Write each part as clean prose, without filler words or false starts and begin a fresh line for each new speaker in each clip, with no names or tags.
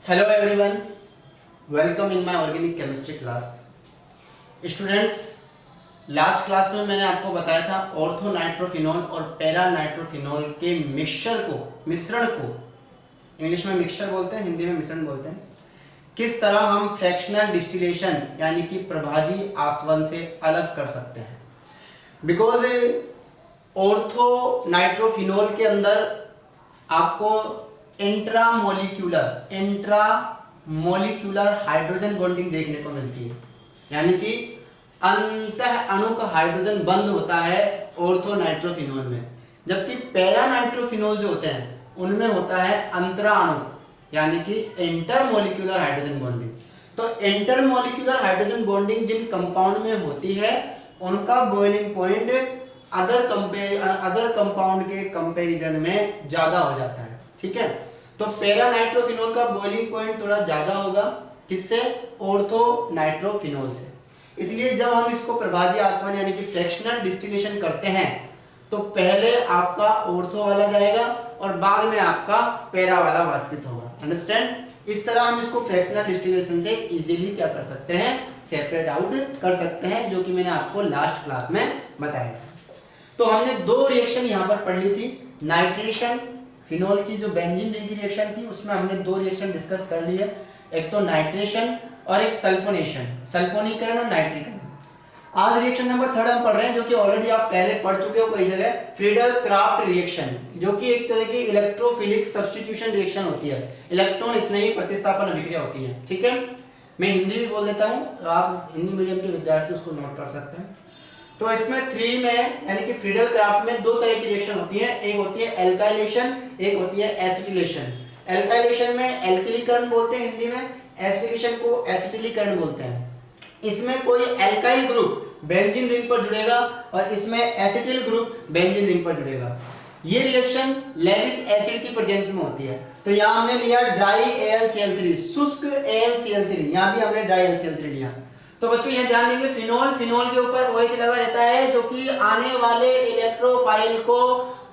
Hello everyone, welcome in my organic chemistry class. Students, last class में मैंने आपको बताया था ऑर्थो नाइट्रोफिनॉल और पैरा नाइट्रोफिनॉल के मिश्रण को इंग्लिश में मिक्सचर बोलते हैं, हिंदी में मिश्रण बोलते हैं। किस तरह हम फ्रैक्शनल डिस्टिलेशन यानी कि प्रभाजी आसवन से अलग कर सकते हैं। बिकॉज ऑर्थो नाइट्रोफिनॉल के अंदर आपको इंट्रामोलिक्यूलर हाइड्रोजन बॉन्डिंग देखने को मिलती है, यानी कि अंतः अणु का हाइड्रोजन बंद होता है ऑर्थो नाइट्रोफिनॉल में, जबकि पैरा नाइट्रोफिनॉल जो होते हैं उनमें होता है अंतरा अणु यानी कि इंटरमोलिक्यूलर हाइड्रोजन बॉन्डिंग। तो इंटरमोलिक्यूलर हाइड्रोजन बॉन्डिंग जिन कंपाउंड में होती है उनका बॉइलिंग पॉइंट अदर कंपाउंड के कंपैरिजन में ज्यादा हो जाता है। ठीक है, तो पैरा नाइट्रोफिनॉल का बॉइलिंग पॉइंट थोड़ा ज्यादा होगा, किससे? ऑर्थो नाइट्रोफिनॉल से। इसलिए जब हम इसको प्रभाजी आसवन यानी कि फ्रैक्शनल डिस्टिलेशन करते हैं तो पहले आपका ऑर्थो वाला जाएगा और बाद में आपका पैरा वाला वाष्पित होगा। अंडरस्टैंड? इस तरह हम इसको फ्रैक्शनल डिस्टिलेशन से इजीली क्या कर सकते हैं? सेपरेट आउट कर सकते हैं, जो कि मैंने आपको लास्ट क्लास में बताया था। तो हमने दो रिएक्शन यहाँ पर पढ़ ली थी। नाइट्रेशन फिनॉल की जो बेंजीन रिंग की रिएक्शन थी उसमें हमने दो रिएक्शन डिस्कस कर ली है, एक तो नाइट्रेशन और एक सल्फोनेशन, सल्फोनीकरण और नाइट्रीकरण। आज रिएक्शन नंबर 3 हम पढ़ रहे हैं, जो कि ऑलरेडी आप पहले पढ़ चुके हो कई जगह, फ्रीडल क्राफ्ट रिएक्शन, जो कि एक तरह की इलेक्ट्रोफिलिक सब्स्टिट्यूशन रिएक्शन होती है। इलेक्ट्रॉन स्नेही प्रतिस्थापन अभिक्रिया होती है। ठीक है, मैं हिंदी भी बोल देता हूँ, आप हिंदी मीडियम के विद्यार्थी उसको नोट कर सकते हैं। तो इसमें 3 में यानी कि फ्रीडल क्राफ्ट में दो तरह की रिएक्शन होती है, एक होती है एल्काइलेशन, एक होती है एसिटिलेशन। एल्काइलेशन में एल्किलीकरण बोलते हैं हिंदी में, एसिटिलेशन को एसिटिलीकरण बोलते हैं। इसमें कोई एल्काइल ग्रुप बेंजीन रिंग पर जुड़ेगा और इसमें एसिटिल ग्रुप बेंजीन रिंग पर जुड़ेगा। ये रिएक्शन लेविस एसिड की प्रेजेंस में होती है। तो यहाँ हमने लिया ड्राई AlCl3, शुष्क AlCl3, यहाँ भी हमने ड्राई AlCl3 लिया। तो बच्चों ये ध्यान देंगे, फिनोल के ऊपर OH लगा रहता है, जो कि आने वाले इलेक्ट्रोफाइल को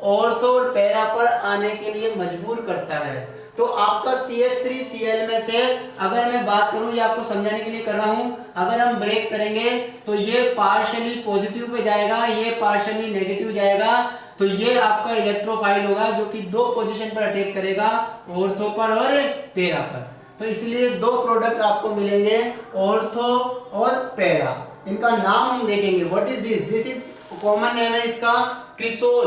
ऑर्थो और पैरा पर आने के लिए मजबूर करता है। तो आपका CH3Cl में से अगर मैं बात करूं, ये आपको समझाने के लिए कर रहा हूं, अगर हम ब्रेक करेंगे तो ये पार्शियली पॉजिटिव पे जाएगा, ये पार्शियली नेगेटिव जाएगा। तो ये आपका इलेक्ट्रोफाइल होगा जो कि दो पोजीशन पर अटैक करेगा, ऑर्थो पर और पैरा पर। तो इसलिए दो प्रोडक्ट आपको मिलेंगे, ऑर्थो और पैरा। इनका नाम हम देखेंगे। What is this? This is common name है इसका क्रिसोल।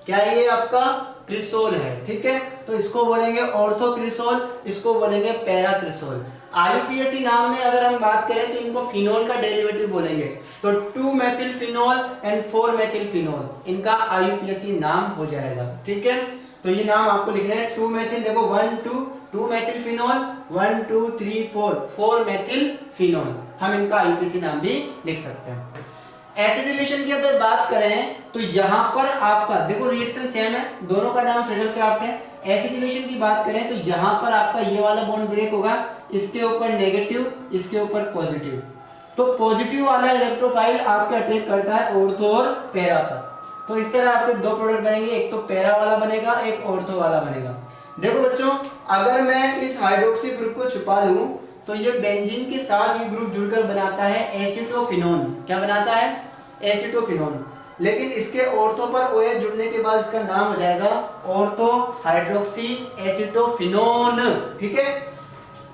क्या है ये? आपका क्रिसोल है। ठीक है, तो इसको बोलेंगे ऑर्थो क्रिसोल, इसको बोलेंगे पैरा क्रिसोल। IUPAC नाम में अगर हम बात करें तो इनको फिनोल का डेरिवेटिव बोलेंगे। तो 2-मेथिल फिनोल एंड 4-मेथिल फिनोल, इनका IUPAC नाम हो जाएगा। ठीक है, तो ये नाम आपको लिखना है। 2-मेथिल, देखो 2-मेथिल फिनोल, 1 2 3 4-मेथिल फिनोल, हम इनका IUPAC नाम भी लिख सकते हैं। एसिटिलेशन की अगर बात करें तो यहाँ पर आपका देखो रिएक्शन सेम है, दोनों का नाम फ्रीडल क्राफ्ट है। एसिटिलेशन की बात करें तो यहाँ पर आपका ये वाला बॉन्ड ब्रेक होगा, इसके ऊपर नेगेटिव, इसके ऊपर पॉजिटिव। तो पॉजिटिव वाला इलेक्ट्रोफाइल आपके अटैक करता है ऑर्थो और पैरा पर। तो इस तरह आपके दो प्रोडक्ट बनेंगे, एक तो पैरा वाला बनेगा, एक ऑर्थो वाला बनेगा। देखो बच्चों, अगर मैं इस हाइड्रोक्सी ग्रुप को छुपा लूं तो ये बेंजीन के साथ ये ग्रुप जुड़कर बनाता है एसीटोफिनोन। क्या बनाता है? एसीटोफिनोन। लेकिन इसके ऑर्थो पर OH जुड़ने के बाद इसका नाम हो जाएगा ऑर्थो हाइड्रोक्सी एसीटोफिनोन। ठीक है,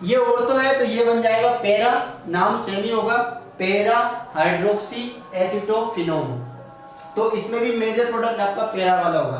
ये ऑर्थो है तो ये बन जाएगा पैरा, नाम सेम ही होगा, पैरा हाइड्रोक्सी एसीटोफिनोन। तो इसमें भी मेजर प्रोडक्ट आपका पैरा वाला होगा।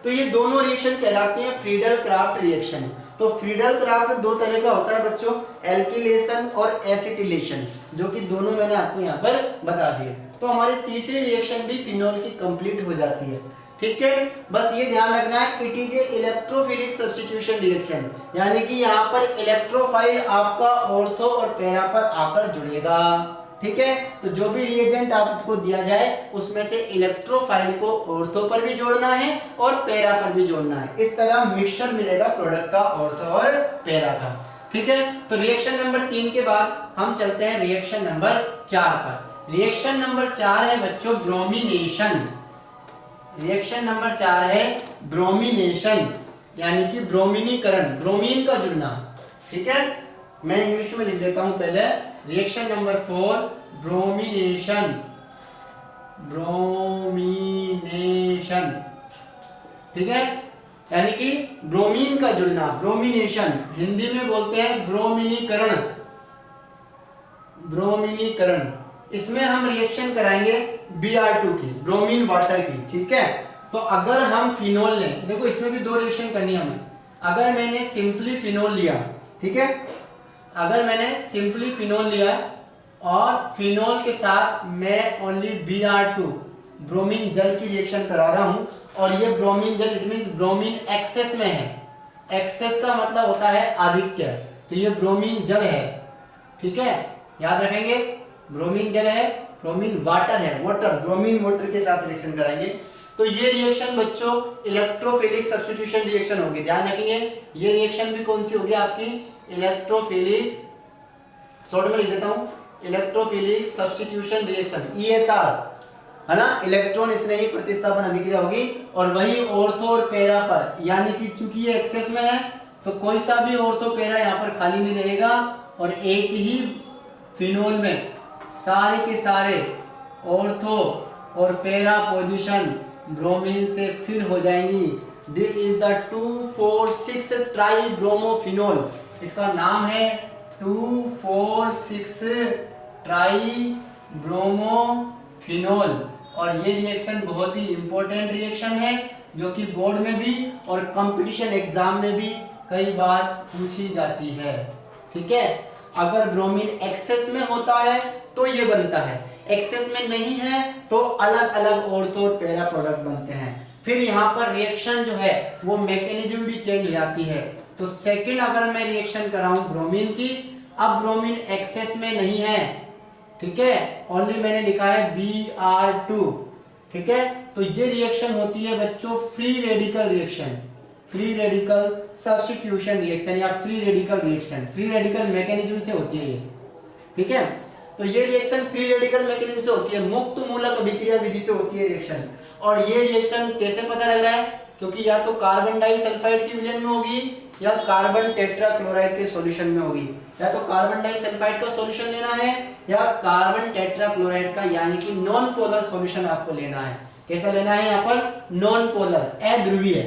तो ये दोनों रिएक्शन कहलाते हैं फ्रीडल क्राफ्ट रिएक्शन। तो फ्रीडल क्राफ्ट दो तरह का होता है बच्चों, एल्किलेशन और एसिटिलेशन, जो कि दोनों मैंने आपको यहाँ पर बता दिए। तो हमारी तीसरी रिएक्शन भी फिनोल की कंप्लीट हो जाती है। ठीक है, बस ये ध्यान रखना है, it is a electrophilic substitution reaction, यानी कि यहाँ पर इलेक्ट्रोफाइल आपका ऑर्थो और पैरा पर आकर जुड़ेगा। ठीक है, तो जो भी रिएजेंट आपको दिया जाए उसमें से इलेक्ट्रोफाइल को ऑर्थो पर भी जोड़ना है और पैरा पर भी जोड़ना है। इस तरह मिक्सचर मिलेगा प्रोडक्ट का ऑर्थो और पैरा का। ठीक है, तो रिएक्शन नंबर 3 के बाद हम चलते हैं रिएक्शन नंबर 4 पर। रिएक्शन नंबर 4 है बच्चों ब्रोमिनेशन। रिएक्शन नंबर 4 है ब्रोमिनेशन, यानी कि ब्रोमिनीकरण, ब्रोमीन का जुड़ना। ठीक है, मैं इंग्लिश में लिख देता हूं पहले। Reaction number 4, bromination. ब्रोमिनेशन, ठीक है, यानी कि ब्रोमीन का जुड़ना, ब्रोमिनेशन। हिंदी में बोलते हैं ब्रोमिनीकरण। ब्रोमिनीकरण, इसमें हम रिएक्शन कराएंगे Br2 की, ब्रोमीन वाटर की, ठीक है। तो अगर हम फिनोल लें, देखो इसमें भी दो रिएक्शन करनी है हमें। अगर मैंने सिंपली फिनोल लिया, ठीक है, अगर मैंने सिंपली फिनोल लिया और फिनोल के साथ मैं ओनली Br2 ब्रोमीन जल की रिएक्शन करा रहा हूं, और ये ब्रोमीन जल, इट मींस ब्रोमीन एक्सेस में है। एक्सेस का मतलब होता है आधिक्य, तो ये ब्रोमीन जल है, ठीक है, याद रखेंगे। ब्रोमीन जल है, ब्रोमीन वाटर है, वाटर, ब्रोमीन वाटर के साथ रिएक्शन कराएंगे। तो ये रिएक्शन बच्चों इलेक्ट्रोफिलिक सब्स्टिट्यूशन रिएक्शन होगी, ध्यान रखिए। ये रिएक्शन भी कौन सी होगी आपकी, इलेक्ट्रोफिलिक, शॉर्ट में लिख देता हूं, इलेक्ट्रोफिलिक सब्स्टिट्यूशन रिएक्शन, ESR, है ना। इलेक्ट्रॉन स्नेही प्रतिस्थापन अभिक्रिया होगी, और वही ऑर्थो और पैरा पर, यानी कि चूंकि ये एक्सेस में है तो कोई सा भी ऑर्थो पैरा यहाँ पर खाली नहीं रहेगा, और एक ही फिनोल में सारे के सारे ऑर्थो और पैरा पोजीशन ब्रोमीन से फिल हो जाएंगी। This is the 2,4,6 try bromophenol. इसका नाम है 2,4,6 ट्राई ब्रोमोफिनोल। और ये रिएक्शन बहुत ही इंपॉर्टेंट रिएक्शन है, जो कि बोर्ड में भी और कंपटीशन एग्जाम में भी कई बार पूछी जाती है, ठीक है। अगर ब्रोमीन एक्सेस में होता है तो ये बनता है, एक्सेस में नहीं है तो अलग अलग ऑर्थो और पैरा प्रोडक्ट बनते हैं। फिर यहाँ पर रिएक्शन जो है वो मैकेनिज्म भी चेंज हो जाती है। तो सेकंड अगर मैं रिएक्शन कराऊं ब्रोमीन की, अब ब्रोमीन एक्सेस में नहीं है, ठीक है, ओनली मैंने लिखा है Br2, ठीक है। तो ये रिएक्शन होती है बच्चों free radical reaction, free radical substitution reaction या free radical reaction. Free radical mechanism से होती है ये, ठीक है। तो ये रिएक्शन फ्री रेडिकल मैकेनिज्म से होती है, मुक्त मूलक अभिक्रिया विधि से होती है रिएक्शन। और ये रिएक्शन कैसे पता लग रहा है, क्योंकि या तो कार्बन डाइसल्फाइड की विलयन में होगी या कार्बन टेट्राक्लोराइड के सॉल्यूशन में होगी। या तो कार्बन डाइसल्फाइड का सॉल्यूशन लेना है या कार्बन टेट्राक्लोराइड का, यानी कि नॉन पोलर सॉल्यूशन आपको लेना है। कैसा लेना है यहाँ पर, नॉन पोलर, अध्रुवीय,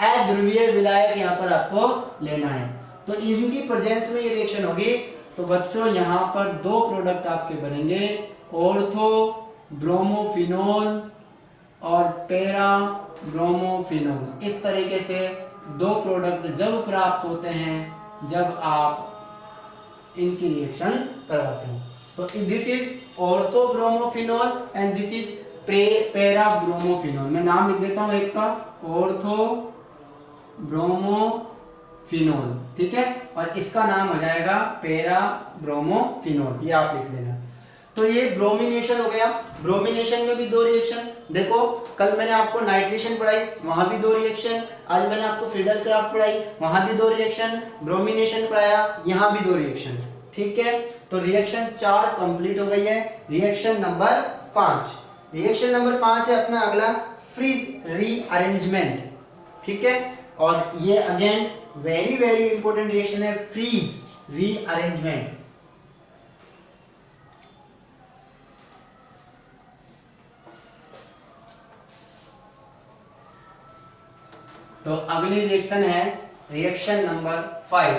अध्रुवीय विलायक यहाँ पर आपको लेना है। तो इनकी प्रेजेंस में ये रिएक्शन होगी। तो बच्चों यहाँ पर दो प्रोडक्ट आपके बनेंगे, ऑर्थो ब्रोमोफिनोल और पैरा ब्रोमोफिनोल। इस तरीके से दो प्रोडक्ट जब प्राप्त होते हैं जब आप इनकी रिएक्शन करवाते हैं। तो this is ortho bromophenol and this is para bromophenol. मैं नाम लिख देता हूं एक का, ऑर्थो ब्रोमोफिनोल, ठीक है, और इसका नाम हो जाएगा पैरा ब्रोमोफिनोल, ये आप लिख लेना। तो ये ब्रोमिनेशन हो गया। ब्रोमिनेशन में भी दो रिएक्शन, देखो कल मैंने आपको नाइट्रेशन पढ़ाई, वहां भी दो रिएक्शन, आज मैंने आपको फ्रीडल क्राफ्ट पढ़ाई, वहां भी दो रिएक्शन, ब्रोमिनेशन पढ़ाया, यहाँ भी दो रिएक्शन, ठीक है। तो रिएक्शन 4 कंप्लीट हो गई है। रिएक्शन नंबर 5, रिएक्शन नंबर 5 है अपना अगला फ्रीज रीअरेंजमेंट, ठीक है। और ये again very very important reaction है, फ्रीज रीअरेंजमेंट। तो अगली रिएक्शन है रिएक्शन नंबर 5,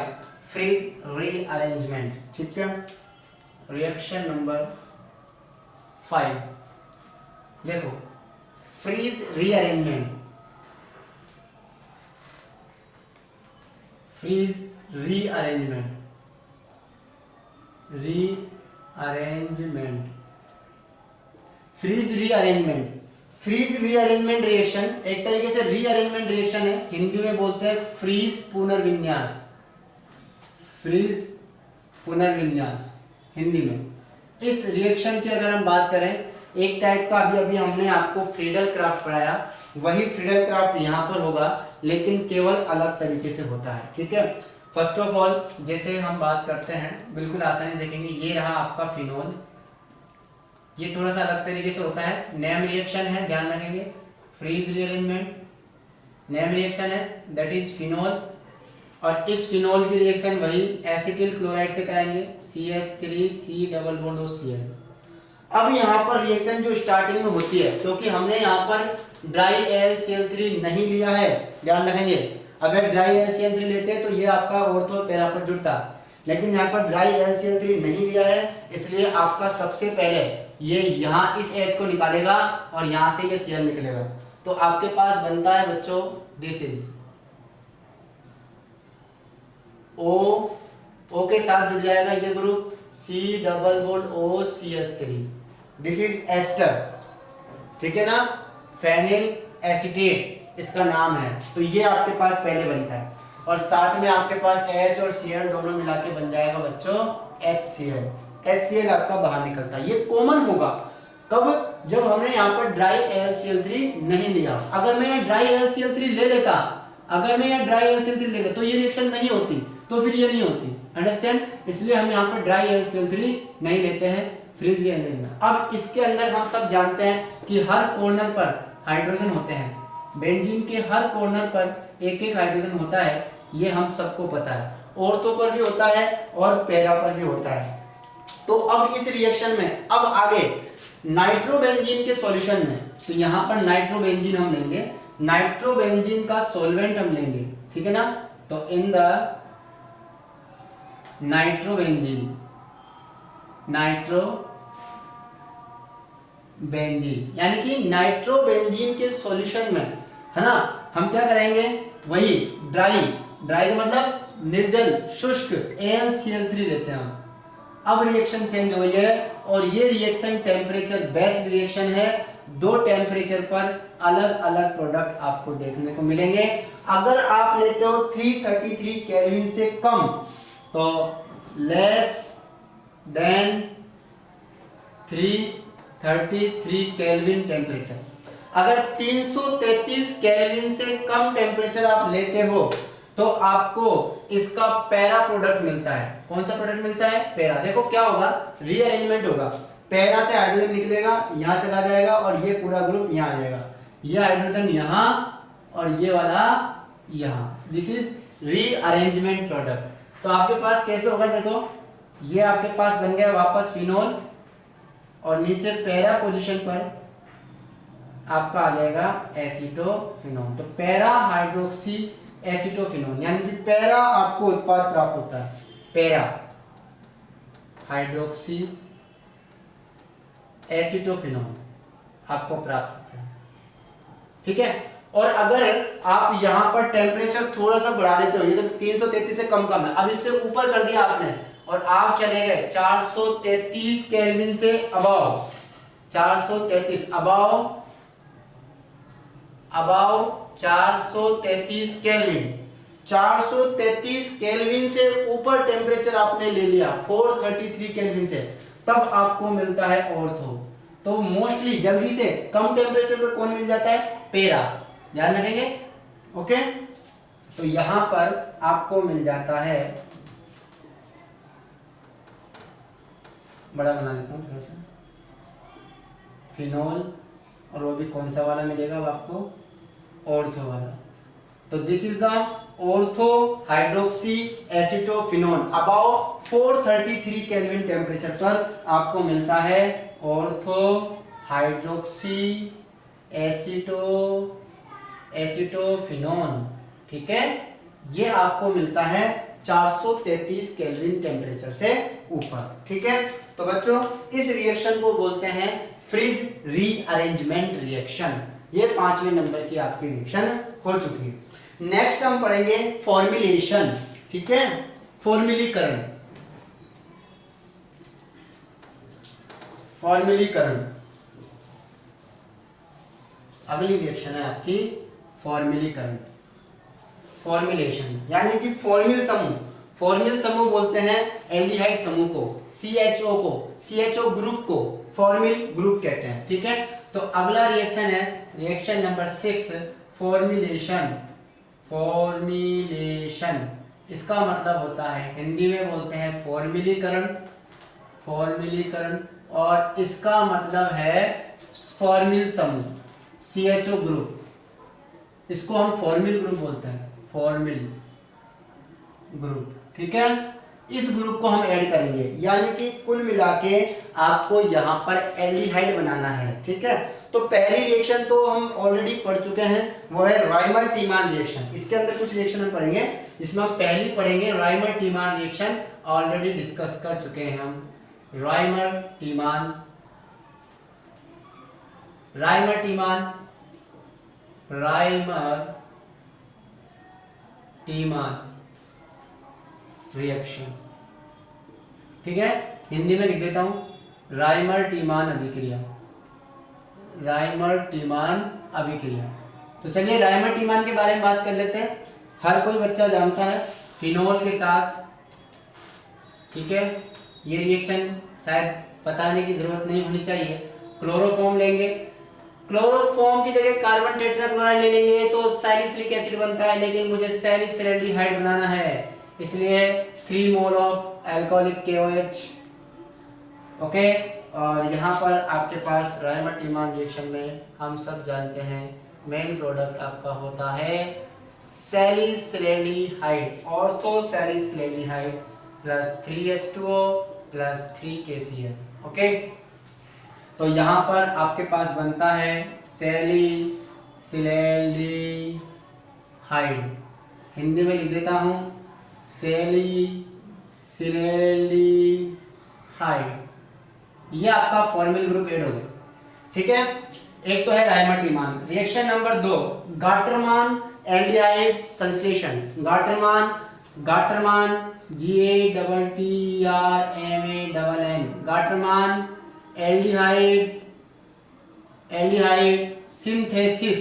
फ्रीज रीअरेंजमेंट, ठीक है। रिएक्शन नंबर 5 देखो, Fries rearrangement, Fries rearrangement, rearrangement, Fries rearrangement. Fries rearrangement reaction एक तरीके से रीअरेंजमेंट रिएक्शन है, हिंदी में बोलते हैं फ्रीज पुनर्विन्यास, फ्रीज पुनर्विन्यास हिंदी में। इस रिएक्शन की अगर हम बात करें, एक टाइप का अभी हमने आपको फ्रीडल क्राफ्ट पढ़ाया, वही फ्रीडल क्राफ्ट यहाँ पर होगा, लेकिन केवल अलग तरीके से होता है, ठीक है। फर्स्ट ऑफ ऑल जैसे हम बात करते हैं, बिल्कुल आसानी देखेंगे, ये रहा आपका फिनोल, ये थोड़ा सा अलग तरीके से होता है, नेम रिएक्शन है, ध्यान रखेंगे, फ्रीज रीअरेंजमेंट नेम रिएक्शन है, दैट इज फिनोल, और इस फिनोल की रिएक्शन वही एसिटिल क्लोराइड से कराएंगे, CH3 डबल बॉन्ड OCl। अब यहाँ पर रिएक्शन जो स्टार्टिंग में होती है, क्योंकि हमने यहाँ पर ड्राई AlCl3 नहीं लिया है, ध्यान रखेंगे, अगर ड्राई AlCl3 लेते हैं तो ये आपका ऑर्थो पैरा पर जुड़ता, लेकिन यहाँ पर ड्राई AlCl3 नहीं लिया है, इसलिए आपका सबसे पहले ये यहाँ इस H को निकालेगा और यहाँ से ये Cl निकलेगा। तो आपके पास बनता है बच्चों दिस इज O के साथ जुड़ जाएगा ये group C double bond OCH3, this is ester, ठीक है ना, फेनिल एसीटेट इसका नाम है। तो ये आपके पास पहले बनता है और साथ में आपके पास H और Cl दोनों मिला के बन जाएगा बच्चों HCl। HCl आपका बाहर निकलता है, ये कॉमन होगा कब, जब हमने यहाँ पर ड्राई AlCl3 नहीं लिया। अगर मैं ड्राई AlCl3 ले लेता, अगर मैं यहाँ ड्राई AlCl3 ले लेता तो ये रिएक्शन नहीं होती, तो फिर ये नहीं होती, अंडरस्टैंड। इसलिए हम यहाँ पर ड्राई AlCl3 नहीं लेते हैं फ्रीज रिएक्शन में। अब इसके अंदर हम सब जानते हैं कि हर कॉर्नर पर हाइड्रोजन होते हैं, बेंजीन के हर कॉर्नर पर एक एक हाइड्रोजन होता है, ये हम सबको पता है, ऑर्थो पर भी होता है और पैरा पर भी होता है। तो अब इस रिएक्शन में अब आगे नाइट्रोबेंजीन के सॉल्यूशन में, तो यहाँ पर नाइट्रोबेंजीन हम लेंगे, नाइट्रोबेंजीन का सॉल्वेंट हम लेंगे, ठीक है ना। तो इन द नाइट्रोबेंजीन यानी कि नाइट्रोबेंजीन के सॉल्यूशन में, है ना, हम क्या करेंगे, वही ड्राई का मतलब निर्जल शुष्क AlCl3 लेते हैं हम। अब रिएक्शन चेंज हुई है और ये रिएक्शन टेम्परेचर बेस्ड रिएक्शन है, दो टेम्परेचर पर अलग अलग प्रोडक्ट आपको देखने को मिलेंगे। अगर आप लेते हो 333 केल्विन से कम, तो लेस देन 333 केल्विन टेम्परेचर, अगर 333 केल्विन से कम टेम्परेचर आप लेते हो तो आपको इसका पैरा प्रोडक्ट मिलता है। कौन सा प्रोडक्ट मिलता है, पैरा। देखो क्या होगा, रीअरेंजमेंट होगा, पैरा से हाइड्रोजन निकलेगा, यहां चला जाएगा और ये पूरा ग्रुप यहां आ जाएगा, ये हाइड्रोजन यहां और ये वाला यहां, दिस इज रीअरेंजमेंट प्रोडक्ट। तो आपके पास कैसे होगा, देखो ये आपके पास बन गया वापस फिनोल और नीचे पैरा पोजीशन पर आपका आ जाएगा एसीटोफिनोन। तो पैरा हाइड्रोक्सी एसीटोफिनोन, यानी कि पैरा आपको उत्पाद प्राप्त होता है, पैरा हाइड्रोक्सी एसीटोफिनोन आपको प्राप्त होता है, ठीक है। और अगर आप यहां पर टेम्परेचर थोड़ा सा बढ़ा देते हो, ये तो 333 से कम है, अब इससे ऊपर कर दिया आपने और आप चले गए 433 केल्विन से अबव, 433 अबव 433 केल्विन, 433 केल्विन से ऊपर टेम्परेचर आपने ले लिया 433 केल्विन से, तब आपको मिलता है ऑर्थो। तो मोस्टली जल्दी से कम टेम्परेचर पर कौन मिल जाता है, पैरा, ध्यान रखेंगे, ओके। तो यहां पर आपको मिल जाता है, बड़ा बना देता हूं थोड़ा सा, फिनोल, और वो भी कौन सा वाला मिलेगा वो आपको, ऑर्थो वाला। तो this is the ortho hydroxy acetophenone, about 433 kelvin temperature पर आपको मिलता है ऑर्थो हाइड्रोक्सी एसीटोफिनोन, ठीक है। ये आपको मिलता है 433 केल्विन टेम्परेचर से ऊपर, ठीक है। तो बच्चों इस रिएक्शन को बोलते हैं फ्रीज रीअरेंजमेंट रिएक्शन। ये 5वें नंबर की आपकी रिएक्शन हो चुकी है। नेक्स्ट हम पढ़ेंगे फॉर्मुलेशन, ठीक है, फॉर्मुलीकरण, अगली रिएक्शन है आपकी फॉर्मुलीकरण, फॉर्मुलेशन यानी कि फॉर्म्यूल समूह। फॉर्म्यूल समूह बोलते हैं एल्डिहाइड समूह को, CHO को, CHO ग्रुप को फॉर्म्यूल ग्रुप कहते हैं, ठीक है। तो अगला रिएक्शन है रिएक्शन नंबर 6, फॉर्मुलेशन। इसका मतलब होता है, हिंदी में बोलते हैं फॉर्मुलीकरण, और इसका मतलब है फॉर्म्यूल समूह, CHO ग्रुप, इसको हम फॉर्म्यूल ग्रुप बोलते हैं, फॉर्म्यूल ग्रुप, ठीक है। इस ग्रुप को हम ऐड करेंगे, यानी कि कुल मिला के आपको यहाँ पर एल्डिहाइड बनाना है, ठीक है। तो पहली रिएक्शन तो हम ऑलरेडी पढ़ चुके हैं, वो है राइमर-टीमान रिएक्शन। इसके अंदर कुछ रिएक्शन हम पढ़ेंगे, जिसमें हम पहली पढ़ेंगे राइमर-टीमान रिएक्शन, ऑलरेडी डिस्कस कर चुके हैं हम। राइमर-टीमान रिएक्शन, ठीक है। हिंदी में लिख देता हूं, राइमर-टीमान अभिक्रिया, राइमर-टीमान अभिक्रिया। तो चलिए राइमर-टीमान के बारे में बात कर लेते हैं। हर कोई बच्चा जानता है फिनोल के साथ, ठीक है। ये रिएक्शन शायद बताने की जरूरत नहीं होनी चाहिए। क्लोरोफॉर्म लेंगे, क्लोरोफॉर्म की जगह कार्बन टेट्राक्लोराइड ले लेंगे तो सैलिसिलिक एसिड बनता है, लेकिन मुझे सैलिसिल्डिहाइड बनाना है, इसलिए 3 mole of alcoholic KOH, okay. और यहाँ पर आपके पास राइमर-टीमान रिएक्शन में हम सब जानते हैं मेन प्रोडक्ट आपका होता है salicylaldehyde, orthosalicylaldehyde plus 3H2O plus 3KCl, okay. तो यहाँ पर आपके पास बनता है सैलिसिल्डिहाइड, हिंदी में लिख देता हूँ सैलिसिल्डिहाइड। ये आपका फॉर्मिल ग्रुप ऐड हो गया, ठीक है। एक तो है राइमर-टीमान। रिएक्शन नंबर 2, गाटरमान एल्डिहाइड संश्लेषण। Gattermann GATTRMANN, Gattermann aldehyde synthesis,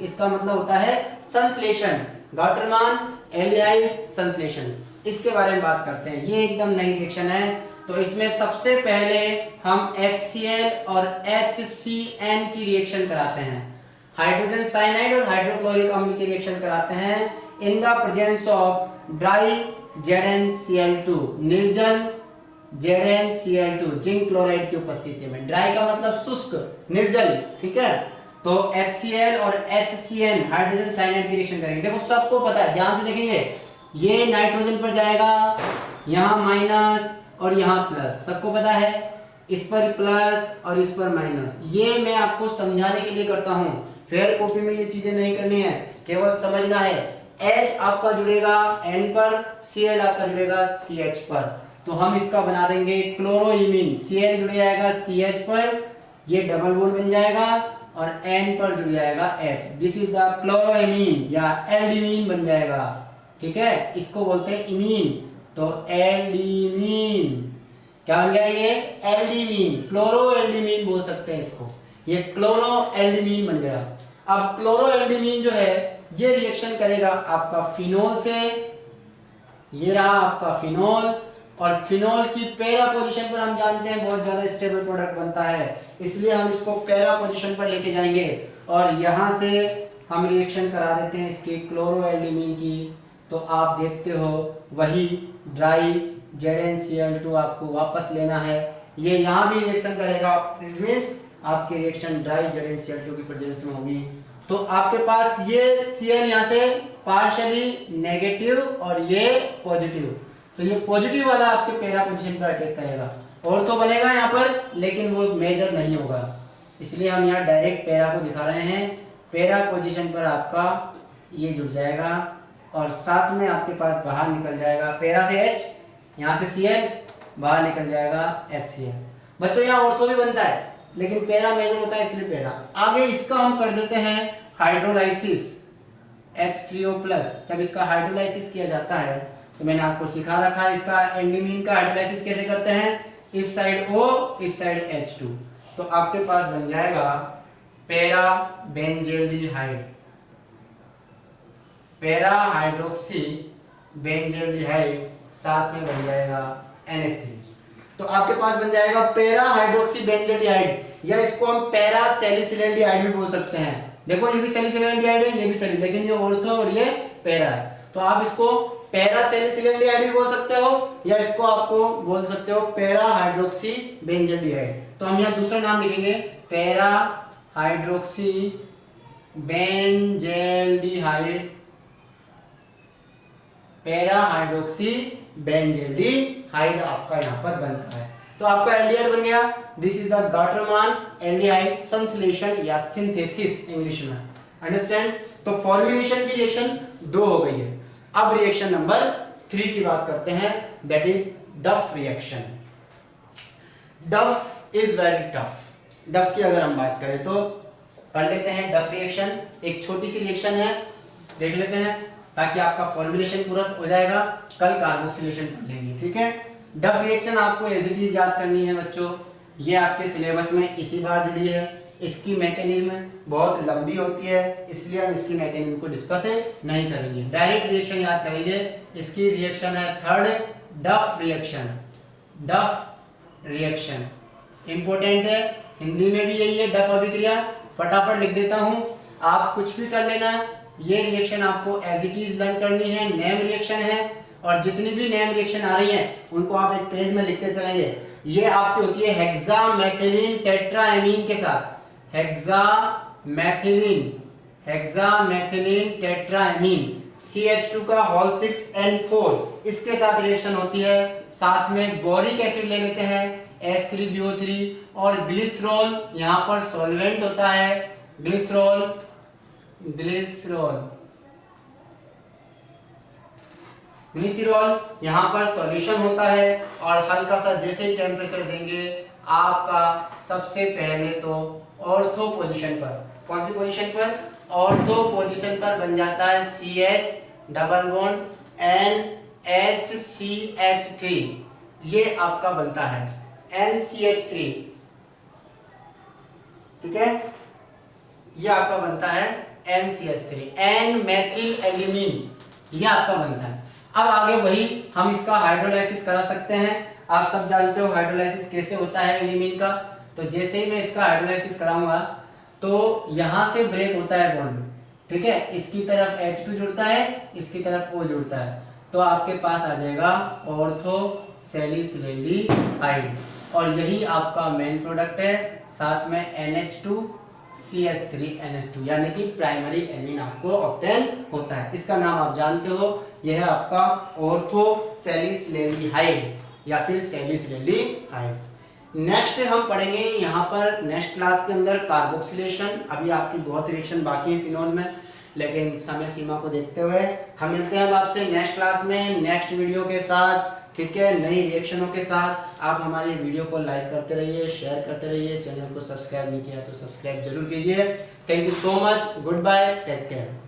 इसका मतलब होता है संश्लेषण। गाटरमान एल्डिहाइड संश्लेषण, इसके बारे में बात करते हैं। ये एकदम नई रिएक्शन है, तो इसमें सबसे पहले हम HCl और HCN की रिएक्शन कराते हैं। हाइड्रोजन साइनाइड और हाइड्रोक्लोरिक अम्ल की रिएक्शन कराते हैं in the presence of dry ZnCl2, निर्जल ZnCl2 जिंक क्लोराइड की उपस्थिति में। ड्राई का मतलब शुष्क, निर्जल, ठीक है। तो HCl और HCN हाइड्रोजन साइनाइड की रिएक्शन करेंगे। देखो सबको पता है, ध्यान से देखेंगे, ये नाइट्रोजन पर जाएगा, यहाँ माइनस और यहाँ प्लस, सबको पता है। इस पर प्लस और इस पर माइनस, ये मैं आपको समझाने के लिए करता हूँ। फेयर कॉपी में ये चीजें नहीं करनी है, केवल समझना है। H आपका जुड़ेगा N पर, Cl आपका जुड़ेगा CH पर, तो हम इसका बना देंगे क्लोरोइमीन। Cl जुड़ जाएगा CH पर, ये डबल बॉन्ड बन जाएगा, और N पर जुड़ जाएगा H। दिस इज द क्लोरोइमीन या एल्डिमीन बन जाएगा, ठीक है। इसको बोलते हैं इमीन, तो एल्डिमीन क्या बन गया? ये एल्डिमीन, क्लोरो एल्डिमीन बोल सकते हैं इसको, ये क्लोरो एल्डिमीन बन गया। अब क्लोरो एल्डिमीन जो है ये रिएक्शन करेगा आपका फिनोल से, ये रहा आपका फिनोल, और फिनोल की पैरा पोजीशन पर हम जानते हैं बहुत ज्यादा स्टेबल प्रोडक्ट बनता है, इसलिए हम इसको पैरा पोजीशन पर लेके जाएंगे और यहां से हम रिएक्शन करा देते हैं इसकी क्लोरो एल्डिमीन की। तो आप देखते हो वही ड्राई ZnCl2 आपको वापस लेना है, ये यहाँ भी रिएक्शन करेगा, मींस आपकी रिएक्शन ड्राई ZnCl2 की प्रेजेंस में होगी। तो आपके पास ये Cl यहाँ से पार्शियली नेगेटिव और ये पॉजिटिव, तो ये पॉजिटिव वाला आपके पैरा पोजीशन पर अटैक करेगा। और तो बनेगा यहाँ पर, लेकिन वो मेजर नहीं होगा, इसलिए हम यहाँ डायरेक्ट पैरा को दिखा रहे हैं। पैरा पोजीशन पर आपका ये जुड़ जाएगा और साथ में आपके पास बाहर निकल जाएगा पैरा से H, यहाँ से Cl, बाहर निकल जाएगा HCl। बच्चों यहाँ ऑर्थो भी बनता है, लेकिन पैरा मेजर होता है इसलिए पैरा। आगे इसका हम कर देते हैं हाइड्रोलाइसिस, H3O+। जब इसका हाइड्रोलाइसिस किया जाता है तो मैंने आपको सिखा रखा है इसका एल्डिमीन का हाइड्रोलाइसिस कैसे करते हैं, इस साइड O, इस साइड H2, तो आपके पास बन जाएगा para benzaldehyde, para hydroxy benzaldehyde, साथ में बन जाएगा NH3। तो आपके पास बन जाएगा पैरा हाइड्रोक्सी बेंजेल्डिहाइड, या इसको हम पैरा सैलिसिल्डिहाइड भी बोल सकते हैं। देखो ये भी सैलिसिल्डिहाइड है, ये भी सैलिस, लेकिन ये ऑर्थो और ये पैरा है, तो आप इसको पैरा सैलिसिल्डिहाइड भी बोल सकते हो, या इसको आपको बोल सकते हो पैरा हाइड्रोक्सी बेंजेल्डिहाइड। तो हम यहाँ दूसरा नाम लिखेंगे para hydroxy benzaldehyde para hydroxy benzaldehyde आपका यहाँ पर बनता है। तो आपका एल्डिहाइड बन गया। This is the Gattermann aldehyde संश्लेषण या सिंथेसिस इंग्लिश में, अंडरस्टैंड। तो फॉर्मुलेशन की रिएक्शन 2 हो गई है। अब रिएक्शन नंबर 3 की बात करते हैं, दैट इज डफ रिएक्शन। डफ इज वेरी टफ। डफ की अगर हम बात करें तो पढ़ लेते हैं डफ रिएक्शन। एक छोटी सी रिएक्शन है, देख लेते हैं ताकि आपका फॉर्मुलेशन पूरा हो जाएगा, कल कार्बोक्सिलेशन पढ़ लेंगे, ठीक है। डफ रिएक्शन आपको एज इट इज याद करनी है बच्चों, ये आपके सिलेबस में इसी बार जुड़ी है। इसकी मैकेनिज्म बहुत लंबी होती है, इसलिए हम इसकी मैकेनिज्म को डिस्कस नहीं करेंगे, डायरेक्ट रिएक्शन याद करेंगे। इसकी रिएक्शन है थर्ड, डफ रिएक्शन। डफ रिएक्शन इंपॉर्टेंट है, हिंदी में भी यही है डफ अभिक्रिया। फटाफट लिख देता हूं, आप कुछ भी कर लेना। ये रिएक्शन आपको एज इट इज लर्न करनी है, नेम रिएक्शन है, और जितनी भी नेम रिएक्शन आ रही हैं उनको आप एक पेज में लिखते चलेंगे। ये आपकी होती है हेक्सामेथिलीन टेट्राएमीन के साथ, हेक्सामेथिलीन टेट्राएमीन CH2 का होल 6N4 इसके साथ रिएक्शन होती है। साथ में बोरिक एसिड ले लेते हैं H3BO3, और ग्लिसरॉल यहाँ पर सॉल्वेंट होता है। ग्लिसरॉल यहाँ पर सॉल्यूशन होता है, और हल्का सा जैसे ही टेम्परेचर देंगे आपका सबसे पहले तो ऑर्थो पोजीशन पर, कौन सी पोजीशन पर, ऑर्थो पोजीशन पर बन जाता है CH डबल बॉन्ड NHCH3, ये आपका बनता है NCH3, ठीक है, ये आपका बनता है NCH3, N मेथिल एल्यूमिन, ये आपका बनता है। अब आगे वही हम इसका हाइड्रोलाइसिस करा सकते हैं। आप सब जानते हो हाइड्रोलाइसिस कैसे होता है एल्यूमिन का। तो जैसे ही मैं इसका हाइड्रोलाइसिस कराऊंगा तो यहां से ब्रेक होता है बॉन्ड, ठीक है, इसकी तरफ H2 जुड़ता है, इसकी तरफ O जुड़ता है, तो आपके पास आ जाएगा ऑर्थो सैलिसिलेल्डिहाइड, और यही आपका मेन प्रोडक्ट है। साथ में NH2CH3NH2 यानी कि प्राइमरी एमीन आपको ऑब्टेन होता है। इसका नाम आप जानते हो, यह है आपका ऑर्थो सैलिसिलेल्डिहाइड या फिर सैलिसिलेल्डिहाइड। नेक्स्ट हम पढ़ेंगे यहाँ पर नेक्स्ट क्लास के अंदर कार्बोक्सिलेशन। अभी आपकी बहुत रिएक्शन बाकी है फिनोल में, लेकिन समय सीमा को देखते हुए हम मिलते हैं अब आपसे नेक्स्ट क्लास में नेक्स्ट वीडियो के साथ, ठीक है, नई रिएक्शनों के साथ। आप हमारी वीडियो को लाइक करते रहिए, शेयर करते रहिए, चैनल को सब्सक्राइब नहीं किया तो सब्सक्राइब जरूर कीजिए। Thank you so much, good bye, take care.